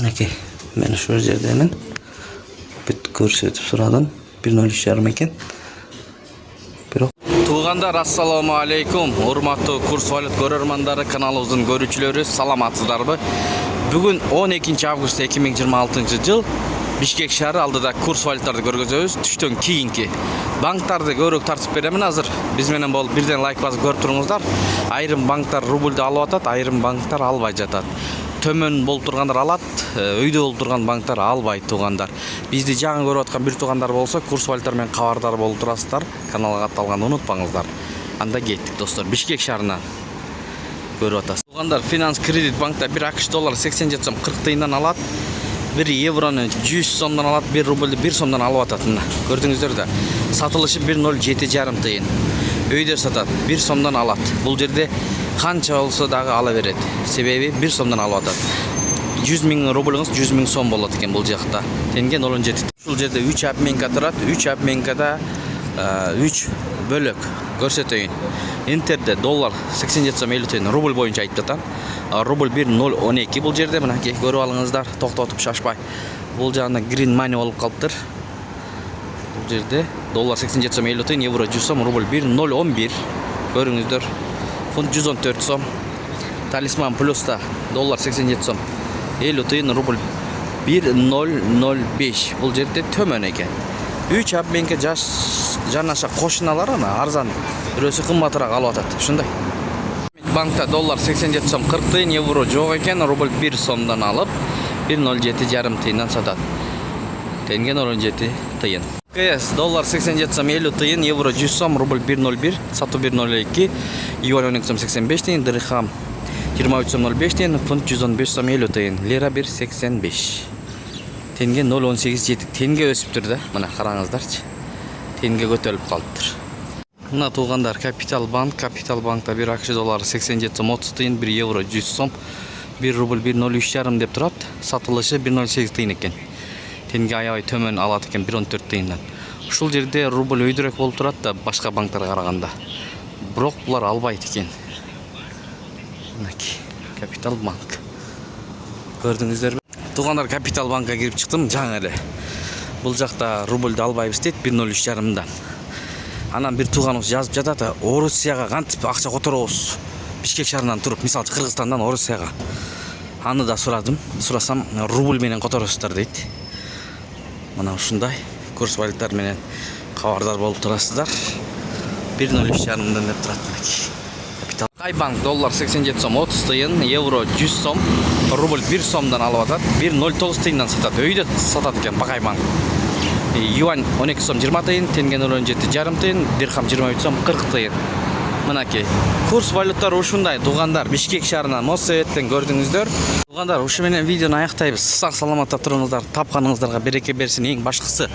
Okey. Men şu yerdemin. Bit ko'rsatib so'radim. 1.03 ekan. Biroq Tuğandar, assalomu alaykum. Hurmatli kurs valyut ko'rarmandari, kanalımızın görücüleri, salamatсыздарбы? Bugun 12 avgust 2026-yıl Bishkek shahri oldida kurs valyutlarni ko'rgazamiz. Tushdan keyingi banklarni ko'rib tartib beraman. Hozir biz bilan bo'lib birden like bosib ko'rib turingizlar. Ayrim banklar rublda olib atat, ayrim banklar alбай жатат. Төмөн болуп тургандар алат, өйдө болуп турган банктар албайт тугандар. Бизди жаңы көрүп аткан бир тугандар болсо, курс валюттар менен кабардар болуп турасыздар. Каналга катталганды унутпаңыздар. Анда кеттик достор. Бишкек шаарынан көрүп атасыз. Тугандар, Finance Credit банкта 1 AQSh доллары 87 сом 40 тыйындан алат. 1 евроны 100 сомдон алат, 1 рубльды 1 сомдон алып атат. Мына көрдүңүздөр да. Сатылышы 1.07,5 тыйын. Өйдө сатат, 1 сомдон алат. Бул жерде канча болсо дагы ала берет. Себеби 1 сомдон алып атат. 100 000 рубльңыз 100 000 сом болот экен бул жакта. Тенге 0.7. Ушул жерде 3 обменка турат. 3 обменкада 3 бөлөк көрсөтөйүн. Интерде доллар 87 сом 50 тыйын рубль боюнча айтып жатам. Рубль 1.012 бул жерде мынакей көрүп алыңыздар, токтотуп шашпай. Бул жагында green money болуп калыптыр. Бул жерде доллар 87 сом 50 тыйын, евро 100 сом, рубль 1.011 көрүңүздөр. Фунт 114 сом. Талисман плюста доллар 87 сом 50 тыйын, рубль 1.005. Бул жерде төмөн экен. 3 обменке жанаша кошуналар арзан, бирөөсү кымбатыраак алып атат. Ушундай. Банкта доллар 87 сом 40 тыйын, евро жок экен, рубль 1 сомдон алып 1.07,5 тыйындан сатат. Тенге 0.7 тыйын. КС доллар 87 сом 50 тыйын, евро 100 сом, рубль 1.01, сату 1.02, юань 12 сом 85 тыйын, дирхам 23 сом 05 тыйын, фунт 115 сом 50 тыйын, лира 1.85. Тенге 0.18 жетик. Тенге өсүптүр да. Мына караңыздарчы. Тенге көтөрүлүп калыптыр. Мына тугандар, Капитал банкта 1 AQSh доллары 87 сом 30 тыйын, 1 евро 100 сом, 1 рубль 1.03,5 деп турат. Сатылышы 1.08 тыйын экен. Тенге аябай төмөн алат экен 1.14 тыйындан. Ушул жерде рубль өйдүрөөк болуп турат да башка банктарга караганда. Бирок булар албайт экен. Мынакей Капитал банк. Көрдүңүздөрбү? Тугандар, Капитал банкка кирип чыктым жаңы эле. Бул жакта рубльды албайбыз дейт 1.03,5дан. Анан бир туганыбыз жазып жатат, Орусияга кантип акча которобуз? Бишкек шаарынан туруп, мисалы Кыргызстандан Орусияга. Аны да сурадым. Сурасам, рубль менен которосуздар дейт. Мына ушундай курс валюттар менен кабардар болуп турасыздар. 1.03,5дан деп турат мынакей. Капитал банк доллар 87 сом 30 тыйын, евро 100 сом, рубль 1 сомдон алып атат, 1.09 тыйындан сатат. Өйдө сатат экен Бакай банк. Юань 12 сом 20 тыйын, тенге 0.7,5 тыйын, дирхам 23 сом 40 тыйын. Мынакей курс валюттар ушундай тугандар. Бишкек шаарынан Моссоветтен көрдүңүздөр. Тугандар, ушу менен видеону аяктайбыз. Сак саламатта туруңуздар, тапканыңыздарга береке берсин. Эң башкысы